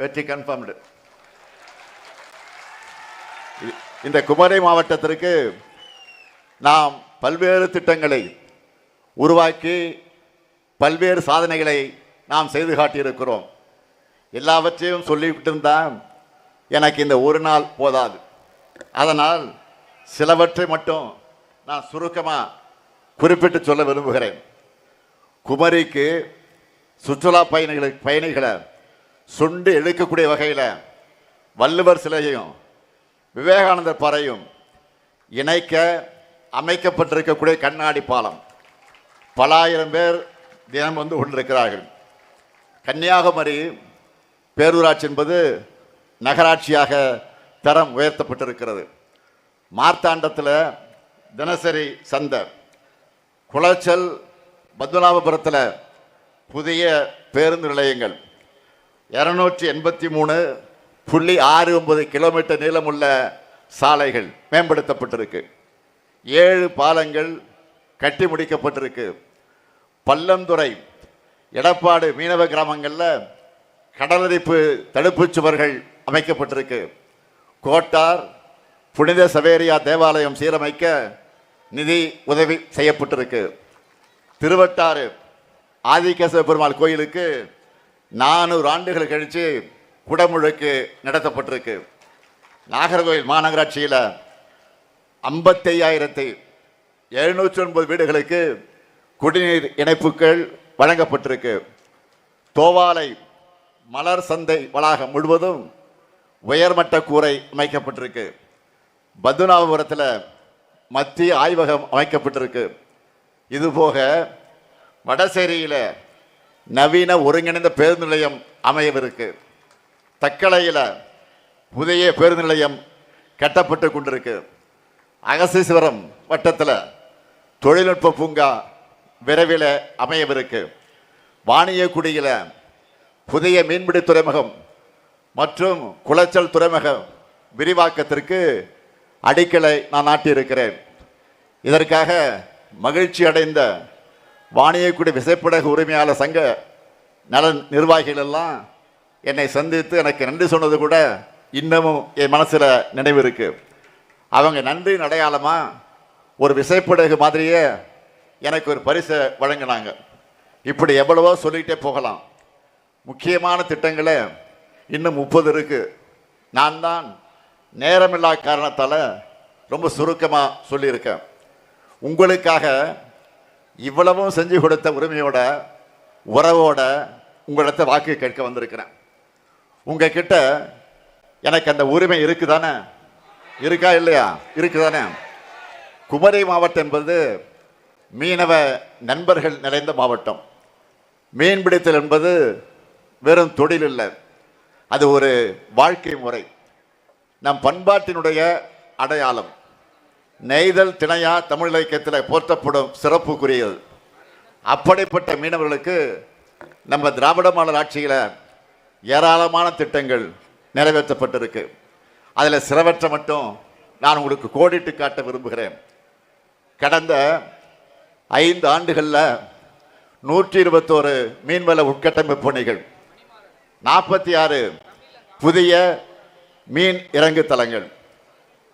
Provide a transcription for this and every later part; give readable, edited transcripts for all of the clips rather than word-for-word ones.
வெற்றி கன்ஃபார்ம்டு. இந்த குமரி மாவட்டத்திற்கு நாம் பல்வேறு திட்டங்களை உருவாக்கி பல்வேறு சாதனைகளை நாம் செய்து காட்டியிருக்கிறோம். எல்லாவற்றையும் சொல்லிவிட்டு இருந்தால் எனக்கு இந்த ஒரு நாள் போதாது. அதனால் சிலவற்றை மட்டும் நான் சுருக்கமாக குறிப்பிட்டு சொல்ல விரும்புகிறேன். குமரிக்கு சுற்றுலா பயணிகளை சுண்டு இழுக்கக்கூடிய வகையில் வள்ளுவர் சிலையையும் விவேகானந்தர் பாறையும் இணைக்க அமைக்கப்பட்டிருக்கக்கூடிய கண்ணாடி பாலம் பல ஆயிரம் பேர் தினம் வந்து கொண்டிருக்கிறார்கள். கன்னியாகுமரி பேரூராட்சி என்பது நகராட்சியாக தரம் உயர்த்தப்பட்டிருக்கிறது. மார்த்தாண்டத்தில் தினசரி சந்தை, குளச்சல் பத்மநாபபுரத்தில் புதிய பேருந்து நிலையங்கள், 283.69 கிலோமீட்டர் நீளமுள்ள சாலைகள் மேம்படுத்தப்பட்டிருக்கு. 7 பாலங்கள் கட்டி முடிக்கப்பட்டிருக்கு. பள்ளந்துறை எடப்பாடு மீனவ கிராமங்களில் கடலரிப்பு தடுப்பு சுவர்கள் அமைக்கப்பட்டிருக்கு. கோட்டார் புனித சவேரியா தேவாலயம் சீரமைக்க நிதி உதவி செய்யப்பட்டிருக்கு. திருவட்டாறு ஆதிகேசவ பெருமாள் கோயிலுக்கு 400 ஆண்டுகள் கழித்து குடமுழுக்கு நடத்தப்பட்டிருக்கு. நாகர்கோவில் மாநகராட்சியில் 55,709 வீடுகளுக்கு குடிநீர் இணைப்புகள் வழங்கப்பட்டிருக்கு. தோவாலை மலர் சந்தை வளாகம் முழுவதும் உயர்மட்ட கூரை அமைக்கப்பட்டிருக்கு. பத்மநாபபுரத்தில் மத்திய ஆய்வகம் அமைக்கப்பட்டிருக்கு. இதுபோக வடசேரியில் நவீன ஒருங்கிணைந்த பேருந்து நிலையம் அமையவிருக்கு. தக்கலையில் புதிய பேருந்து நிலையம் கட்டப்பட்டு கொண்டிருக்கு. அகசீஸ்வரம் வட்டத்தில் தொழில்நுட்ப பூங்கா விரைவில் அமையவிருக்கு. வாணியக்குடியில் புதிய மீன்பிடி துறைமுகம் மற்றும் குளச்சல் துறைமுகம் விரிவாக்கத்திற்கு அடிக்கலை நான் நாட்டியிருக்கிறேன். இதற்காக மகிழ்ச்சி அடைந்த வாணியக்குடி விசைப்படகு உரிமையாளர் சங்க நலன் நிர்வாகிகள் எல்லாம் என்னை சந்தித்து எனக்கு நன்றி சொன்னது கூட இன்னமும் என் மனசில் நினைவு இருக்கு. அவங்க நன்றியின் அடையாளமாக ஒரு விசைப்படகு மாதிரியே எனக்கு ஒரு பரிசை வழங்கினாங்க. இப்படி எவ்வளவோ சொல்லிகிட்டே போகலாம். முக்கியமான திட்டங்களை இன்னும் 30 இருக்கு. நான் தான் நேரமில்லா காரணத்தால் ரொம்ப சுருக்கமாக சொல்லியிருக்கேன். உங்களுக்காக இவ்வளவும் செஞ்சு கொடுத்த உரிமையோட உறவோட உங்களிடத்தை வாக்கு கேட்க வந்திருக்கிறேன். உங்ககிட்ட எனக்கு அந்த உரிமை இருக்குதானே? இருக்கா இல்லையா? இருக்குதானே? குமரி மாவட்டம் என்பது மீனவ நண்பர்கள் நிறைந்த மாவட்டம். மீன்பிடித்தல் என்பது வெறும் தொழில் இல்லை, அது ஒரு வாழ்க்கை முறை, நம் பண்பாட்டினுடைய அடையாளம். நெய்தல் திணையா தமிழ் இலக்கியத்தில் போற்றப்படும் சிறப்புக்குரியது. அப்படிப்பட்ட மீனவர்களுக்கு நம்ம திராவிட மாடல் ஆட்சியில் ஏராளமான திட்டங்கள் நிறைவேற்றப்பட்டிருக்கு. அதில் சிலவற்றை மட்டும் நான் உங்களுக்கு கோடிட்டு காட்ட விரும்புகிறேன். கடந்த 5 ஆண்டுகளில் 121 மீன்வள உட்கட்டமைப்பு பணிகள், 46 புதிய மீன் இறங்கு தளங்கள்,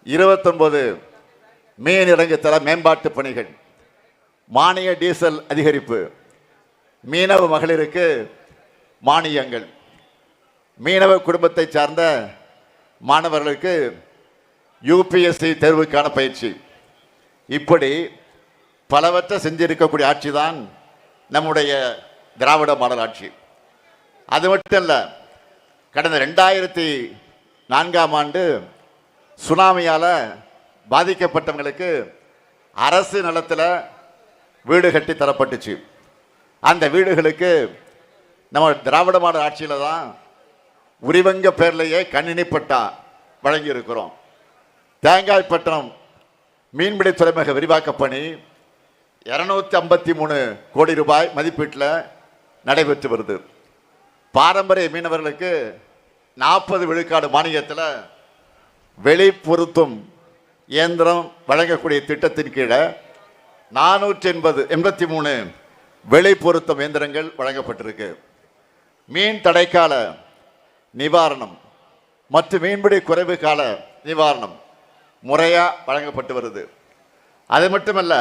29 மீன் இறங்கு தள மேம்பாட்டு பணிகள், மானிய டீசல் அதிகரிப்பு, மீனவ மகளிருக்கு மானியங்கள், மீனவ குடும்பத்தை சார்ந்த மாணவர்களுக்கு யூபிஎஸ்சி தேர்வுக்கான பயிற்சி, இப்படி பலவற்றை செஞ்சிருக்கக்கூடிய ஆட்சி தான் நம்முடைய திராவிட மாடல் ஆட்சி. அது மட்டும் இல்லை, கடந்த 2004ஆம் ஆண்டு சுனாமியால் பாதிக்கப்பட்டவங்களுக்கு அரசு நிலத்தில் வீடு கட்டி தரப்பட்டுச்சு. அந்த வீடுகளுக்கு நம்ம திராவிட மாடல் ஆட்சியில் தான் உரிவங்க பேர்லேயே கணினி பட்டா வழங்கியிருக்கிறோம். தேங்காய்பட்டினம் மீன்பிடி துறைமுக விரிவாக்க பணி 253 கோடி ரூபாய் மதிப்பீட்டில் நடைபெற்று வருது. பாரம்பரிய மீனவர்களுக்கு 40 விழுக்காடு மானியத்தில் வெளிப்பொருத்தும் இயந்திரம் வழங்கக்கூடிய திட்டத்தின் கீழே 483 வெளிப்பொருத்தம் இயந்திரங்கள் வழங்கப்பட்டிருக்கு. மீன் தடைக்கால நிவாரணம் மற்றும் மீன்பிடி குறைவு கால நிவாரணம் முறையாக வழங்கப்பட்டு வருது. அது மட்டுமல்ல,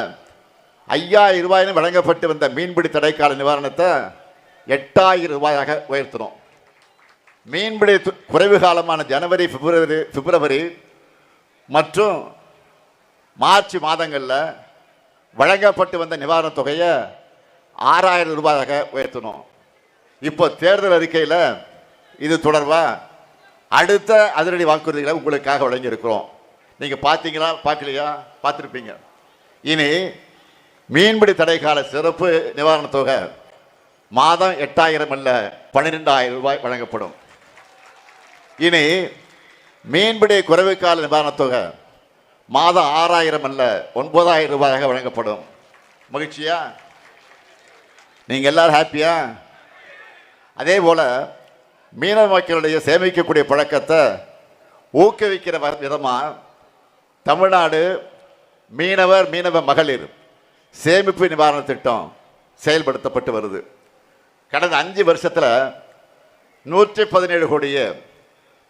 5000 ரூபாயின்னு வழங்கப்பட்டு வந்த மீன்பிடி தடைக்கால நிவாரணத்தை 8000 ரூபாயாக உயர்த்தணும். மீன்பிடி குறைவு காலமான ஜனவரி, பிப்ரவரி மற்றும் மார்ச் மாதங்களில் வழங்கப்பட்டு வந்த நிவாரணத் தொகையை 6000 ரூபாயாக உயர்த்தணும். இப்போ தேர்தல் அறிக்கையில் இது தொடர்பாக அடுத்த அதிரடி வாக்குறுதிகளை உங்களுக்காக வழங்கியிருக்கிறோம். நீங்கள் பார்த்தீங்களா, பார்க்கலையா? பார்த்துருப்பீங்க. இனி மீன்பிடி தடைக்கால சிறப்பு நிவாரணத் தொகை மாதம் 8000 அல்ல 12000 ரூபாய் வழங்கப்படும். இனி மீன்பிடி குறைவு கால நிவாரணத் தொகை மாதம் 6000 அல்ல 9000 ரூபாயாக வழங்கப்படும். மகிழ்ச்சியா? நீங்கள் எல்லாரும் ஹாப்பியா? அதே போல் மீனவ மக்களுடைய சேமிக்கக்கூடிய பழக்கத்தை ஊக்குவிக்கிற விதமாக தமிழ்நாடு மீனவ மகளிர் சேமிப்பு நிவாரண திட்டம் செயல்படுத்தப்பட்டு வருது. கடந்த 5 வருஷத்தில் 117 கோடியே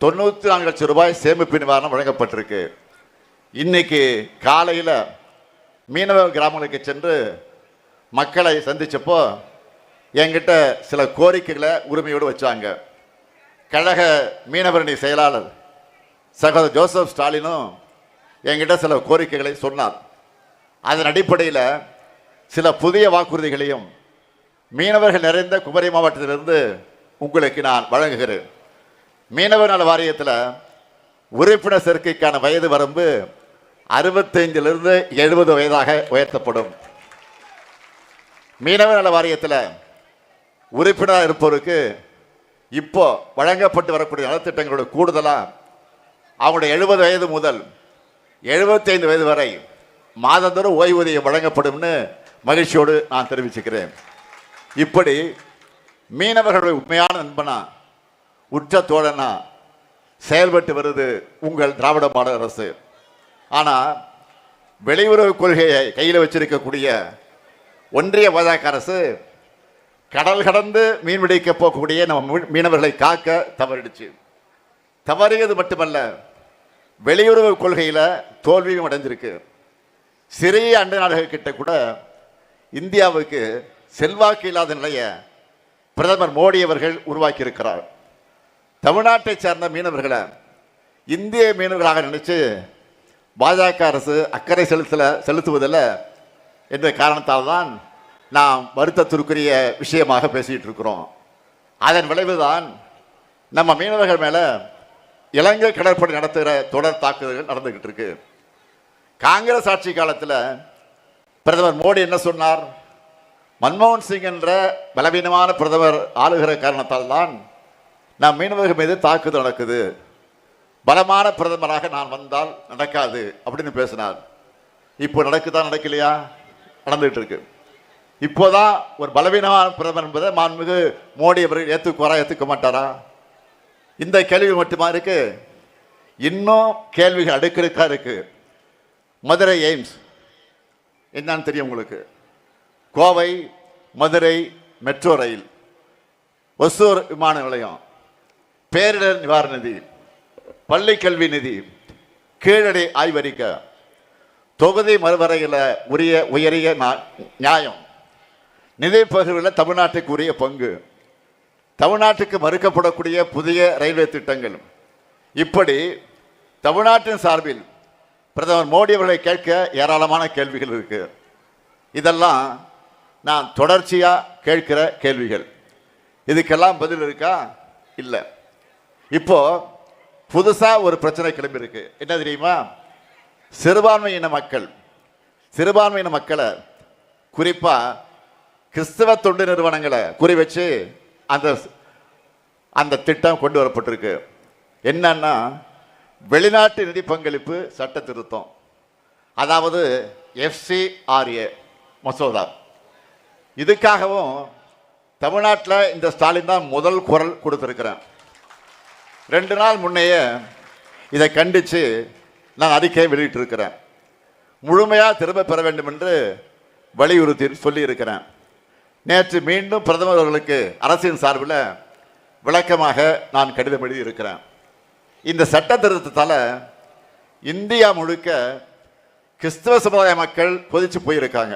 94 லட்சம் ரூபாய் சேமிப்பு நிவாரணம் வழங்கப்பட்டிருக்கு. இன்னைக்கு காலையில் மீனவ கிராமங்களுக்கு சென்று மக்களை சந்திச்சப்போ என்கிட்ட சில கோரிக்கைகளை உரிமையோடு வச்சாங்க. கழக மீனவரணி செயலாளர் சகோதரர் ஜோசப் ஸ்டாலினும் என்கிட்ட சில கோரிக்கைகளை சொன்னார். அதன் அடிப்படையில் சில புதிய வாக்குறுதிகளையும் மீனவர்கள் நிறைந்த குமரி மாவட்டத்திலிருந்து உங்களுக்கு நான் வழங்குகிறேன். மீனவர் நல வாரியத்தில் உறுப்பினர் சேர்க்கைக்கான வயது வரம்பு 65 70 வயதாக உயர்த்தப்படும். மீனவர் நல வாரியத்தில் உறுப்பினராக இருப்பவருக்கு இப்போ வழங்கப்பட்டு வரக்கூடிய நலத்திட்டங்களோட கூடுதலாக அவங்களுடைய 70 வயது முதல் 75 வயது வரை மாதந்தோறும் ஓய்வூதியம் வழங்கப்படும்னு மகிழ்ச்சியோடு நான் தெரிவிச்சுக்கிறேன். இப்படி மீனவர்களுடைய உண்மையான நண்பனா உற்ற தோழனா செயல்பட்டு வருது உங்கள் திராவிட மாடல் அரசு. ஆனால் வெளியுறவு கொள்கையை கையில் வச்சிருக்கக்கூடிய ஒன்றிய பாஜக அரசு கடல் கடந்து மீன்பிடிக்க போகக்கூடிய நம்ம மீனவர்களை காக்க தவறிடுச்சு. தவறியது மட்டுமல்ல, வெளியுறவு கொள்கையில் தோல்வியும் அடைஞ்சிருக்கு. சிறிய அண்டை நாடுகள் கிட்ட கூட இந்தியாவுக்கு செல்வாக்கு இல்லாத நிலையை பிரதமர் மோடி அவர்கள் உருவாக்கி இருக்கிறார். தமிழ்நாட்டை சேர்ந்த மீனவர்களை இந்திய மீனவர்களாக நினைச்சு பாஜக அரசு அக்கறை செலுத்துவதில்லை என்ற காரணத்தால் தான் நாம் வருத்தத்திற்குரிய விஷயமாக பேசிகிட்டு இருக்கிறோம். அதன் விளைவுதான் நம்ம மீனவர்கள் மேலே இலங்கை கடற்படை நடத்துகிற தொடர் தாக்குதல்கள் நடந்துகிட்டு இருக்கு. காங்கிரஸ் ஆட்சி காலத்தில் பிரதமர் மோடி என்ன சொன்னார்? மன்மோகன் சிங் என்ற பலவீனமான பிரதமர் ஆளுகிற காரணத்தால் தான் நம் மீனவர்கள் மீது தாக்குதல் நடக்குது, பலமான பிரதமராக நான் வந்தால் நடக்காது அப்படின்னு பேசினார். இப்போ நடக்குதா நடக்கலையா? நடந்துகிட்டு இருக்கு. இப்போதான் ஒரு பலவீனமான பிரதமர் என்பதை மாண்புமிகு மோடி அவர்கள் ஏற்றுக்க மாட்டாரா? இந்த கேள்வி மட்டுமா இருக்கு? இன்னும் கேள்விகள் அடுக்கடுக்கா இருக்கு. மதுரை எய்ம்ஸ் என்னன்னு தெரியும் உங்களுக்கு? கோவை மதுரை மெட்ரோ ரயில், ஒசூர் விமான நிலையம், பேரிடர் நிவாரண நிதி, பள்ளி கல்வி நிதி, கீழடி ஆய்வறிக்கை, தொகுதி மறுவரையில் உயரிய நியாயம், நிதி பகிர்வில் தமிழ்நாட்டுக்கு உரிய பங்கு, தமிழ்நாட்டுக்கு மறுக்கப்படக்கூடிய புதிய ரயில்வே திட்டங்கள், இப்படி தமிழ்நாட்டின் சார்பில் பிரதமர் மோடி அவர்களை கேட்க ஏராளமான கேள்விகள் இருக்கு. இதெல்லாம் நான் தொடர்ச்சியாக கேட்கிற கேள்விகள். இதுக்கெல்லாம் பதில் இருக்கா? இல்லை. இப்போ புதுசாக ஒரு பிரச்சனை கிளம்பி இருக்கு. என்ன தெரியுமா? சிறுபான்மையின மக்களை குறிப்பாக கிறிஸ்தவ தொண்டு நிறுவனங்களை குறி வச்சு அந்த திட்டம் கொண்டு வரப்பட்டிருக்கு. என்னன்னா, வெளிநாட்டு நிதி பங்களிப்பு சட்ட திருத்தம், அதாவது FCRA மசோதா. இதுக்காகவும் தமிழ்நாட்டில் இந்த ஸ்டாலின் தான் முதல் குரல் கொடுத்திருக்கிறேன். 2 நாள் முன்னையே இதை கண்டித்து நான் அறிக்கையை வெளியிட்டிருக்கிறேன். முழுமையாக திரும்ப பெற வேண்டும் என்று வலியுறுத்தி சொல்லியிருக்கிறேன். நேற்று மீண்டும் பிரதமர் அவர்களுக்கு அரசின் சார்பில் விளக்கமாக நான் கடிதம் எழுதி இருக்கிறேன். இந்த சட்ட திருத்தத்தால் இந்தியா முழுக்க கிறிஸ்தவ சமுதாய மக்கள் கொதிச்சு போயிருக்காங்க.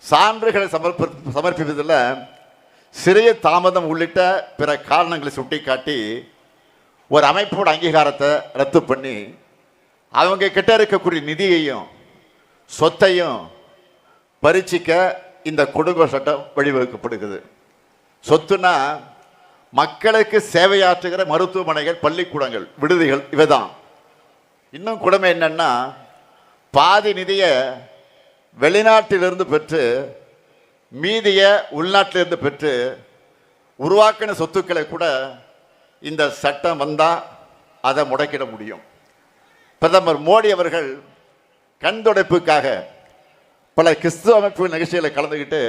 சான்றுகளை சமர்ப்பிப்பதில் சிறிய தாமதம் உள்ளிட்ட பிற காரணங்களை சுட்டிக்காட்டி ஒரு அமைப்போட அங்கீகாரத்தை ரத்து பண்ணி அவங்க கிட்ட இருக்கக்கூடிய நிதியையும் சொத்தையும் பறிச்சிக்க இந்த கொடுங்கோ சட்டம் வழிவகுக்கப்படுகிறது. சொத்துனா மக்களுக்கு சேவையாற்றுகிற மருத்துவமனைகள், பள்ளிக்கூடங்கள், விடுதிகள் இவைதான். இன்னும் கொடுமை என்னன்னா, பாதி நிதியை வெளிநாட்டிலிருந்து பெற்று மீதியை உள்நாட்டிலிருந்து பெற்று உருவாக்கின சொத்துக்களை கூட இந்த சட்டம் வந்தால் அதை முடக்கிட முடியும். பிரதமர் மோடி அவர்கள் கண் துடைப்புக்காக பல கிறிஸ்துவ அமைப்பு நிகழ்ச்சிகளை கலந்துக்கிட்டு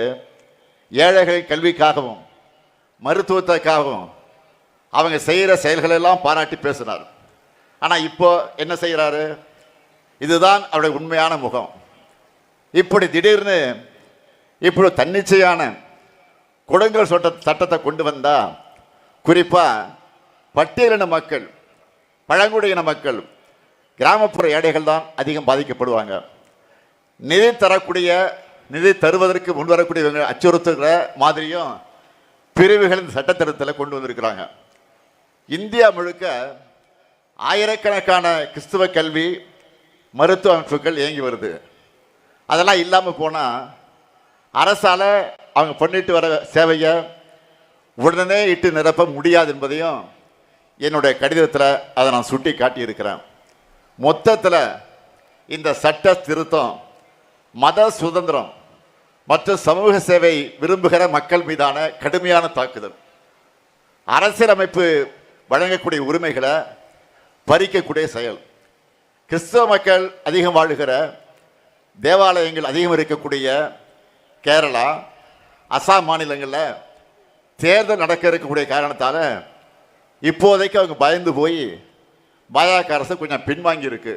ஏழைகள் கல்விக்காகவும் மருத்துவத்துக்காகவும் அவங்க செய்கிற செயல்களெல்லாம் பாராட்டி பேசினார். ஆனால் இப்போ என்ன செய்கிறாரு? இதுதான் அவருடைய உண்மையான முகம். இப்படி திடீர்னு இப்படி தன்னிச்சையான கொடுங்கோல் சட்டத்தை கொண்டு வந்தா குறிப்பாக பட்டியலின மக்கள், பழங்குடியின மக்கள், கிராமப்புற ஏழைகள் தான் அதிகம் பாதிக்கப்படுவாங்க. நிதி தருவதற்கு முன்வரக்கூடியவங்க அச்சுறுத்துகிற மாதிரியும் பிரிவுகள் இந்த சட்டத்திட்டத்தில் கொண்டு வந்திருக்கிறாங்க. இந்தியா முழுக்க ஆயிரக்கணக்கான கிறிஸ்துவ கல்வி மருத்துவ அமைப்புகள் இயங்கி வருது. அதெல்லாம் இல்லாமல் போனால் அரசால் அவங்க பண்ணிட்டு வர சேவையை உடனே இட்டு நிரப்ப முடியாது என்பதையும் என்னுடைய கடிதத்தில் அதை நான் சுட்டி காட்டியிருக்கிறேன். மொத்தத்தில் இந்த சட்ட திருத்தம் மத சுதந்திரம் மற்றும் சமூக சேவை விரும்புகிற மக்கள் மீதான கடுமையான தாக்குதல், அரசியலமைப்பு வழங்கக்கூடிய உரிமைகளை பறிக்கக்கூடிய செயல். கிறிஸ்தவ மக்கள் அதிகம் வாழுகிற, தேவாலயங்கள் அதிகம் இருக்கக்கூடிய கேரளா, அசாம் மாநிலங்களில் தேர்தல் நடக்க இருக்கக்கூடிய காரணத்தால் இப்போதைக்கு அவங்க பயந்து போய் பாஜக அரசு கொஞ்சம் பின்வாங்கி இருக்கு.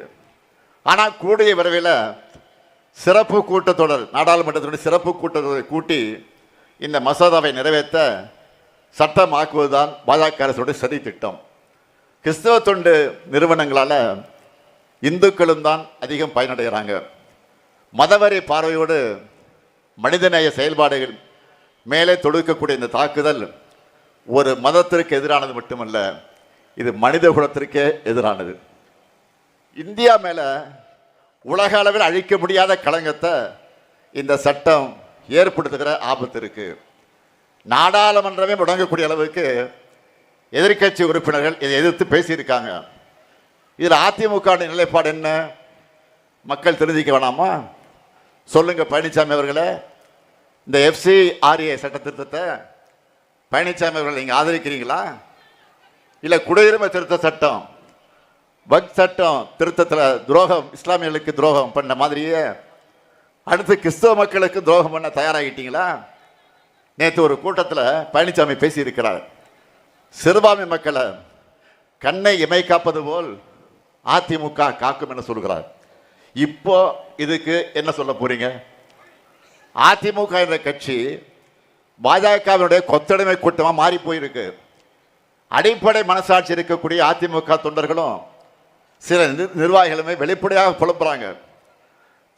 ஆனால் கூடிய விரைவில் சிறப்பு கூட்டத்தொடர், நாடாளுமன்றத்தினுடைய சிறப்பு கூட்டத்தொடரை கூட்டி இந்த மசோதாவை நிறைவேற்ற சட்டமாக்குவதுதான் பாஜக அரசுடைய சதி திட்டம். கிறிஸ்தவ தொண்டு நிறுவனங்களால் இந்துக்களும் தான் அதிகம் பயனடைகிறாங்க. மதவரி பார்வையோடு மனிதநேய செயல்பாடுகள் மேலே தொடுக்கக்கூடிய இந்த தாக்குதல் ஒரு மதத்திற்கு எதிரானது மட்டுமல்ல, இது மனித குலத்திற்கே எதிரானது. இந்தியா மேலே உலக அளவில் அழிக்க முடியாத களங்கத்தை இந்த சட்டம் ஏற்படுத்துகிற ஆபத்து இருக்கு. நாடாளுமன்றமே முடங்கக்கூடிய அளவுக்கு எதிர்கட்சி உறுப்பினர்கள் இதை எதிர்த்து பேசியிருக்காங்க. இதில் அதிமுக நிலைப்பாடு என்ன? மக்கள் தெரிஞ்சிக்க வேணாமா? சொல்லுங்க பழனிசாமி அவர்களே, இந்த FCRA சட்ட திருத்தத்தை பழனிசாமி அவர்கள் நீங்கள் ஆதரிக்கிறீங்களா? இல்லை குடியுரிமை திருத்த சட்டம், வக்ஃப் சட்டம் திருத்தத்தில் துரோகம், இஸ்லாமியர்களுக்கு துரோகம் பண்ண மாதிரியே அடுத்து கிறிஸ்தவ மக்களுக்கு துரோகம் பண்ண தயாராகிட்டீங்களா? நேற்று ஒரு கூட்டத்தில் பழனிசாமி பேசியிருக்கிறார். சிறுபான்மை மக்களை கண்ணை இமை காப்பது போல் அதிமுக காக்கும் என சொல்கிறார். இப்போ இதுக்கு என்ன சொல்ல போறீங்க? அதிமுக என்ற கட்சி பாஜகவினுடைய கொத்தடிமை கூட்டமாக மாறி போயிருக்கு. அடிப்படை மனசாட்சி இருக்கக்கூடிய அதிமுக தொண்டர்களும் சில நிர்வாகிகளுமே வெளிப்படையாக புலம்புறாங்க.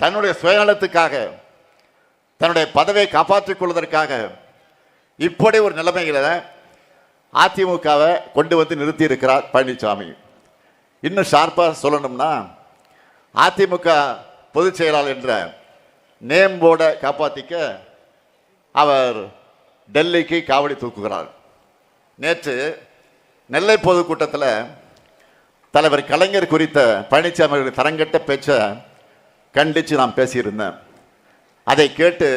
தன்னுடைய சுயநலத்துக்காக, தன்னுடைய பதவியை காப்பாற்றிக் கொள்வதற்காக இப்படி ஒரு நிலைமையில அதிமுகவை கொண்டு வந்து நிறுத்தி இருக்கிறார் பழனிசாமி. இன்னும் ஷார்ப்பாக சொல்லணும்னா, அதிமுக பொதுச் செயலாளர் என்ற நேம் போர்டை காப்பாற்றிக்க அவர் டெல்லிக்கு காவடி தூக்குகிறார். நேற்று நெல்லை பொதுக்கூட்டத்தில் தலைவர் கலைஞர் குறித்த பழனிசாமி அவர்களுடைய தரங்கட்ட பேச்சை கண்டித்து நான் பேசியிருந்தேன். அதை கேட்டு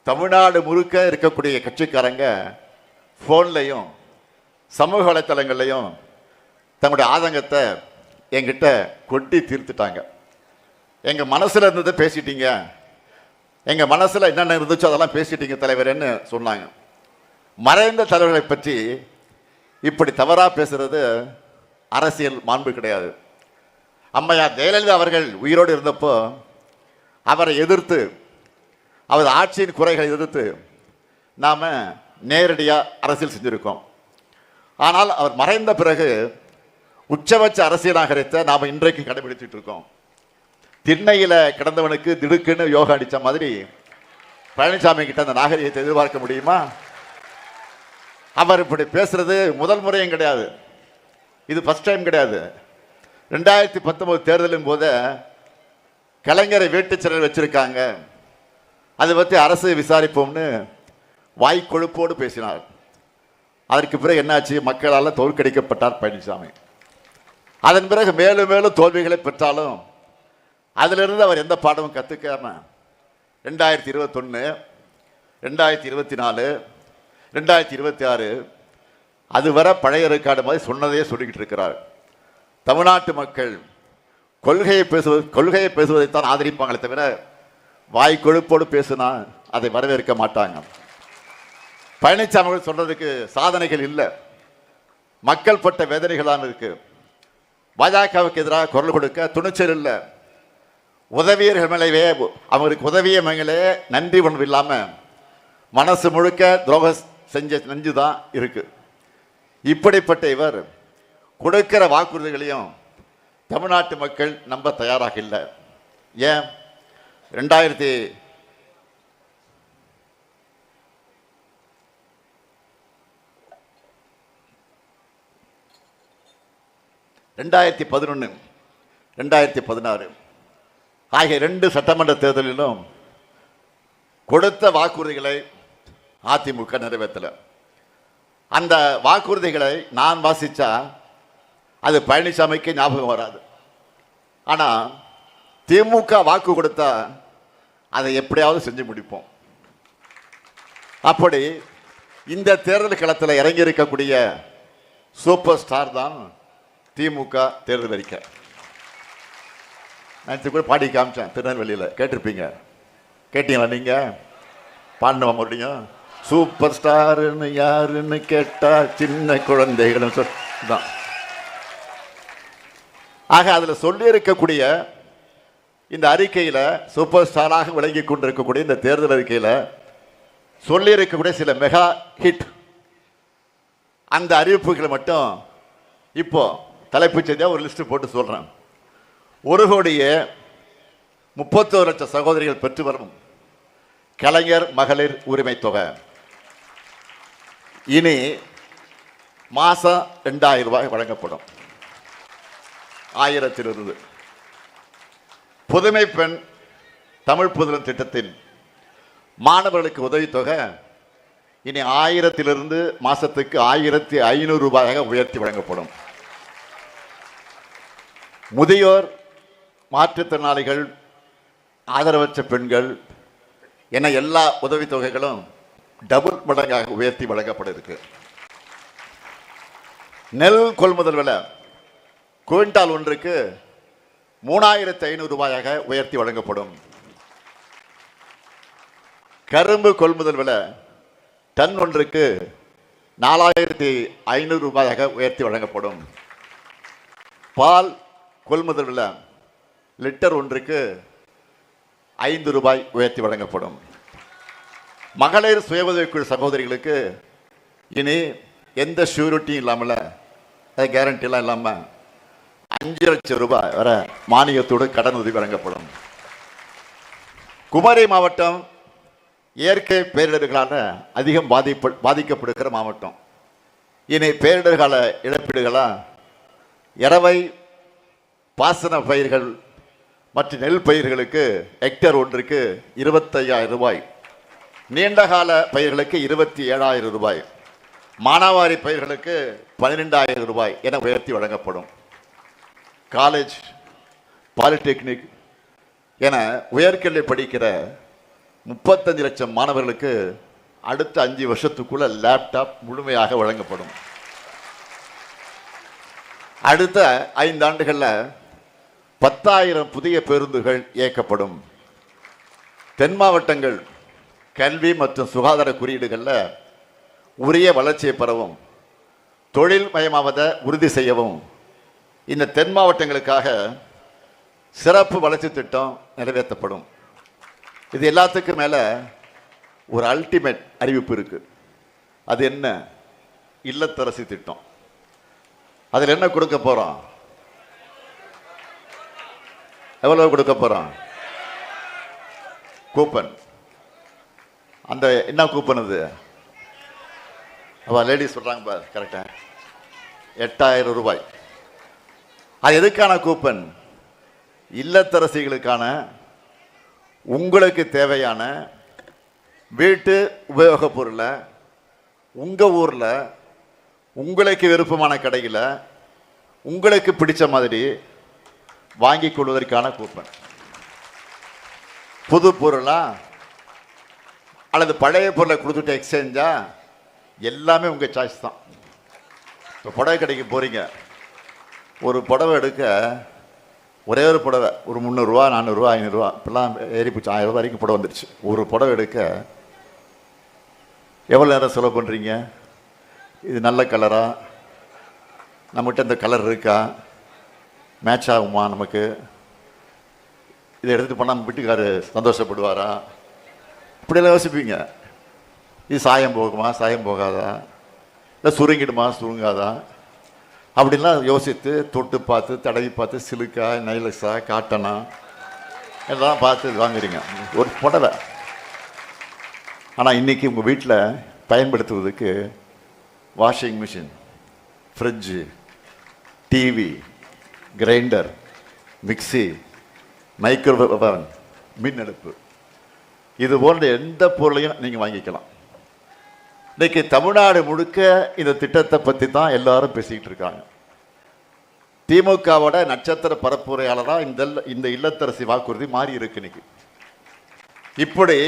தமிழ்நாடு முழுக்க இருக்கக்கூடிய கட்சிக்காரங்க ஃபோன்லையும் சமூக வலைத்தளங்கள்லையும் தங்களுடைய ஆதங்கத்தை என்கிட்ட கொட்டி தீர்த்துட்டாங்க. எங்கள் மனசில் இருந்ததை பேசிட்டீங்க, எங்கள் மனசில் என்னென்ன இருந்துச்சோ அதெல்லாம் பேசிட்டீங்க தலைவர்ன்னு சொன்னாங்க. மறைந்த தலைவர்களை பற்றி இப்படி தவறாக பேசுறது அரசியல் மாண்பு கிடையாது. அம்மையார் ஜெயலலிதா அவர்கள் உயிரோடு இருந்தப்போ அவரை எதிர்த்து, அவர் ஆட்சியின் குறைகளை எதிர்த்து நாம் நேரடியாக அரசியல் செஞ்சுருக்கோம். ஆனால் அவர் மறைந்த பிறகு உச்சபட்ச அரசியல் நாகரிகத்தை நாம் இன்றைக்கு கடைபிடிச்சிட்டு இருக்கோம். திண்ணையில் கிடந்தவனுக்கு திடுக்குன்னு யோகா அடித்த மாதிரி பழனிசாமி கிட்ட அந்த நாகரிகத்தை எதிர்பார்க்க முடியுமா? அவர் இப்படி பேசுறது முதல் முறையும் கிடையாது, இது ஃபர்ஸ்ட் டைம் கிடையாது. 2019 தேர்தலின் போது கலைஞரை வீட்டு சிறையில் வச்சிருக்காங்க, அதை பற்றி அரசு விசாரிப்போம்னு வாய்க்கொழுப்போடு பேசினார். அதற்கு பிறகு என்னாச்சு? மக்களால் தோற்கடிக்கப்பட்டார் பழனிசாமி. அதன் பிறகு மேலும் மேலும் தோல்விகளை பெற்றாலும் அதிலிருந்து அவர் எந்த பாடமும் கற்றுக்காம 2021, 2024, 2026 அதுவரை பழைய ரெக்கார்டு மாதிரி சொன்னதையே சொல்லிக்கிட்டு இருக்கிறார். தமிழ்நாட்டு மக்கள் கொள்கையை பேசுவதைத்தான் ஆதரிப்பாங்களே தவிர வாய்க்கொழுப்போடு பேசுனா அதை வரவேற்க மாட்டாங்க. பழனிசாமி சொல்றதுக்கு சாதனைகள் இல்லை, மக்கள் பட்ட வேதனைகளான இருக்கு. பாஜகவுக்கு எதிராக குரல் கொடுக்க துணிச்சல் இல்லை. உதவியர்கள் மேலேயே அவங்களுக்கு உதவிய மேலே நன்றி உணர்வு இல்லாமல் மனசு முழுக்க துரோகம் செஞ்ச நெஞ்சு தான் இருக்கு. இப்படிப்பட்ட இவர் கொடுக்கிற வாக்குறுதிகளையும் தமிழ்நாட்டு மக்கள் நம்ப தயாராக இல்லை. ஏன்? 2011, 2016 ஆகிய 2 சட்டமன்ற தேர்தலிலும் கொடுத்த வாக்குறுதிகளை அதிமுக நிறைவேற்றல. அந்த வாக்குறுதிகளை நான் வாசிச்சா அது பழனிசாமிக்கு ஞாபகம் வராது. ஆனால் திமுக வாக்கு கொடுத்தா அதை எப்படியாவது செஞ்சு முடிப்போம். அப்படி இந்த தேர்தல் களத்தில் இறங்கி இருக்கக்கூடிய சூப்பர் ஸ்டார் தான் திமுக தேர்தல் அறிக்கை. நான் கூட பாடி காமிச்சேன் திருநெல்வேலியில், கேட்டிருப்பீங்க. கேட்டீங்களா நீங்கள்? பாடினவா மறுபடியும்? சூப்பர் ஸ்டாருன்னு யாருன்னு கேட்டா சின்ன குழந்தைகளும் தான். ஆக அதில் சொல்லி இருக்கக்கூடிய இந்த அறிக்கையில் சூப்பர் ஸ்டாராக விளங்கி கொண்டிருக்கக்கூடிய இந்த தேர்தல் அறிக்கையில் சொல்லி இருக்கக்கூடிய சில மெகா ஹிட் அந்த அறிவிப்புகளை மட்டும் இப்போ தலைப்புச் செய்தியாக ஒரு லிஸ்ட் போட்டு சொல்கிறேன். 1,31,00,000 சகோதரிகள் பெற்று வரும் கலைஞர் மகளிர் உரிமை தொகை இனி மாதம் 2000 ரூபாய் வழங்கப்படும். 1000 புதுமை பெண் தமிழ் புதுமை திட்டத்தின் மாணவர்களுக்கு உதவித்தொகை இனி 1000 மாசத்துக்கு 1500 ரூபாயாக உயர்த்தி வழங்கப்படும். முதியோர், மாற்றுத்திறனாளிகள், ஆதரவற்ற பெண்கள் என எல்லா உதவித்தொகைகளும் டபுள் மடங்காக உயர்த்தி வழங்கப்பட இருக்கு. நெல் கொள்முதல் விலை குவிண்டால் ஒன்றுக்கு 3500 ரூபாயாக உயர்த்தி வழங்கப்படும். கரும்பு கொள்முதல் விலை டன் ஒன்றுக்கு 4500 ரூபாயாக உயர்த்தி வழங்கப்படும். பால் கொள்முதல் விலை லிட்டர் ஒன்றுக்கு 5 ரூபாய் உயர்த்தி வழங்கப்படும். மகளிர் சுய உதவிக்குழு சகோதரிகளுக்கு இனி எந்த ஷூரிட்டியும் இல்லாமல், கேரண்டிலாம் இல்லாமல் 5 லட்சம் ரூபாய் வர மானியத்தோடு கடன் உதவி வழங்கப்படும். குமரி மாவட்டம் இயற்கை பேரிடர்களால் அதிகம் பாதிக்கப்படுகிற மாவட்டம். இனி பேரிடர்கால இழப்பீடுகளாக இரவை பாசன பயிர்கள் மற்றும் நெல் பயிர்களுக்கு ஹெக்டேர் ஒன்றுக்கு 25,000 ரூபாய், நீண்டகால பயிர்களுக்கு 27,000 ரூபாய், மானாவாரி பயிர்களுக்கு 12,000 ரூபாய் என உயர்த்தி வழங்கப்படும். காலேஜ், பாலிடெக்னிக் என உயர்கல்வி படிக்கிற 35 லட்சம் மாணவர்களுக்கு அடுத்த 5 வருஷத்துக்குள்ள லேப்டாப் முழுமையாக வழங்கப்படும். அடுத்த 5 ஆண்டுகளில் 10,000 புதிய பேருந்துகள் இயக்கப்படும். தென் மாவட்டங்கள் கல்வி மற்றும் சுகாதார குறியீடுகளில் உரிய வளர்ச்சியை பெறவும் தொழில் மயமாவதை உறுதி செய்யவும் இந்த தென் மாவட்டங்களுக்காக சிறப்பு வளர்ச்சி திட்டம் நிறைவேற்றப்படும். இது எல்லாத்துக்கும் மேலே ஒரு அல்டிமேட் அறிவிப்பு இருக்கு. அது என்ன? இல்லத்தரசி திட்டம். அதில் என்ன கொடுக்க போறோம்? எவ்வளவு கொடுக்க போறோம்? கூப்பன். அந்த என்ன கூப்பன் அது? லேடிஸ் சொல்றாங்க பார், கரெக்டா? 8000 ரூபாய். அது எதுக்கான கூப்பன்? இல்லத்தரசிகளுக்கான உங்களுக்கு தேவையான வீட்டு உபயோகப் பொருளை உங்க ஊர்ல உங்களுக்கு விருப்பமான கடையில் உங்களுக்கு பிடிச்ச மாதிரி வாங்கி கொள்வதற்கான கூப்பன். புது பொருளா அல்லது பழைய பொருளை கொடுத்துட்டு எக்ஸ்சேஞ்சா, எல்லாமே உங்க சாய்ஸ் தான். இப்போ புடவை கடைக்கு போறீங்க, ஒரு புடவை எடுக்க ஒரே ஒரு புடவை ஒரு 300 ரூபா 400 ரூபா 500 ரூபா இப்பெல்லாம் ஏறி போச்சு. 1000 ரூபா வரைக்கும் புடவை வந்துருச்சு. ஒரு புடவை எடுக்க எவ்வளோ நேரம் செலவு பண்ணுறீங்க? இது நல்ல கலரா, நம்மகிட்ட இந்த கலர் இருக்கா, மேட்ச் ஆகுமா, நமக்கு இதை எடுத்துகிட்டு போனால் நம்ம வீட்டுக்காரு சந்தோஷப்படுவாரா, இப்படியெல்லாம் யோசிப்பீங்க. இது சாயம் போகுமா, சாயம் போகாதா, இல்லை சுருங்கிடுமா, சுருங்காதா, அப்படின்லாம் யோசித்து தொட்டு பார்த்து தடவி பார்த்து சிலுக்கா நைலஸா காட்டனா எல்லாம் பார்த்து வாங்குறீங்க ஒரு புடவை. ஆனால் இன்னைக்கு உங்கள் வீட்டில் பயன்படுத்துவதற்கு washing machine, fridge, TV, grinder, mixie, microwave oven, மின் அடுப்பு, இது போன்ற எந்த பொருளையும் நீங்கள் வாங்கிக்கலாம். இன்னைக்கு தமிழ்நாடு முழுக்க இந்த திட்டத்தை பற்றி தான் எல்லாரும் பேசிக்கிட்டு இருக்காங்க. திமுகவோட நட்சத்திர பரப்புரையாளராக இந்த இல்லத்தரசி வாக்குறுதி மாறி இருக்கு. இன்னைக்கு இப்படி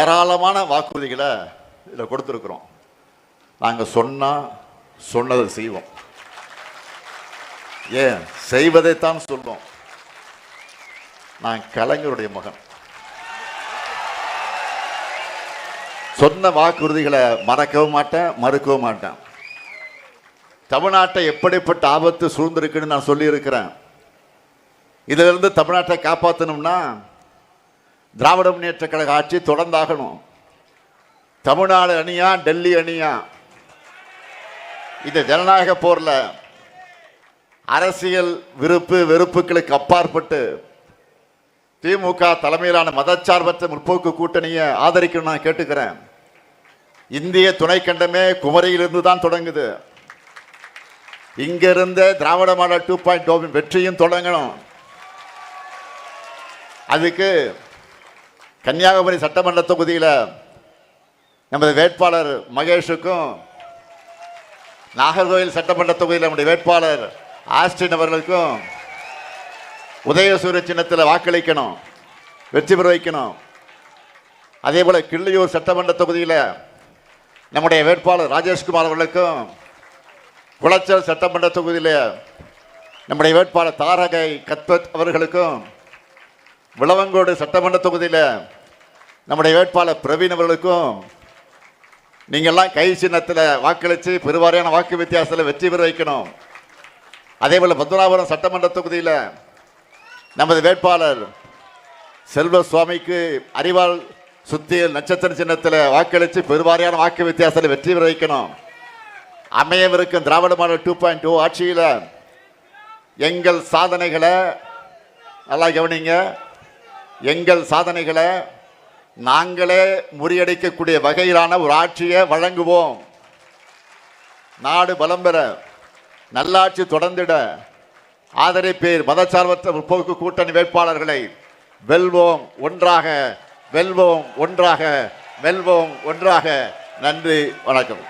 ஏராளமான வாக்குறுதிகளை இதில் கொடுத்துருக்குறோம். நாங்கள் சொன்னதை செய்வோம். ஏன் செய்வதைத்தான் சொல்வோம். நான் கலைஞருடைய மகன். சொன்ன வாக்குறுதிகளை மறக்கவும் மாட்டேன், மறுக்கவும் மாட்டேன். தமிழ்நாட்டை எப்படிப்பட்ட ஆபத்து சூழ்ந்திருக்குன்னு நான் சொல்லி இருக்கிறேன். இதிலிருந்து தமிழ்நாட்டை காப்பாற்றணும்னா திராவிட முன்னேற்ற கழக ஆட்சி தொடர்ந்தாகணும். தமிழ்நாடு அணியா டெல்லி அணியா, இந்த ஜனநாயக போர்ல அரசியல் விருப்பு வெறுப்புகளுக்கு அப்பாற்பட்டு திமுக தலைமையிலான மதச்சார்பற்ற முற்போக்கு கூட்டணியை ஆதரிக்கணும் நான் கேட்டுக்கிறேன். இந்திய துணைக்கண்டமே குமரியிலிருந்து தான் தொடங்குது. இங்கிருந்த திராவிட மாடல் 2.0 வெற்றியும் தொடங்கணும். அதுக்கு கன்னியாகுமரி சட்டமன்ற தொகுதியில் நமது வேட்பாளர் மகேஷுக்கும், நாகர்கோவில் சட்டமன்ற தொகுதியில் நம்முடைய வேட்பாளர் ஆஸ்டின் அவர்களுக்கும் உதயசூரிய சின்னத்தில் வாக்களிக்கணும், வெற்றி பெற வைக்கணும். அதே போல கிள்ளியூர் சட்டமன்ற தொகுதியில் நம்முடைய வேட்பாளர் ராஜேஷ்குமார் அவர்களுக்கும், குளச்சல் சட்டமன்ற தொகுதியில் நம்முடைய வேட்பாளர் தாரகை கத்பத் அவர்களுக்கும், விளவங்கோடு சட்டமன்ற தொகுதியில் நம்முடைய வேட்பாளர் பிரவீன் அவர்களுக்கும் நீங்கள்லாம் கை சின்னத்தில் வாக்களித்து பெருவாரியான வாக்கு வித்தியாசத்தில் வெற்றி பெற வைக்கணும். அதே போல பத்மநாபபுரம் சட்டமன்ற தொகுதியில் நமது வேட்பாளர் செல்வ சுவாமிக்கு அறிவால் சுத்தியல் நட்சத்திர சின்னத்தில் வாக்களித்து பெருவாரியான வாக்கு வித்தியாசத்தில் வெற்றி பெற வைக்கணும். அமையவிருக்கும் திராவிட மாடல் 2.0 ஆட்சியில் எங்கள் சாதனைகளை நல்லா கவனிங்க, எங்கள் சாதனைகளை நாங்களே முறியடிக்கக்கூடிய வகையிலான ஒரு ஆட்சியை வழங்குவோம். நாடு பலம் பெற, நல்லாட்சி தொடர்ந்திட ஆதரிப்பீர். மதச்சார்பற்ற முற்போக்கு கூட்டணி வேட்பாளர்களை வெல்வோம் ஒன்றாக, வெல்வோம் ஒன்றாக, வெல்வோம் ஒன்றாக. நன்றி, வணக்கம்.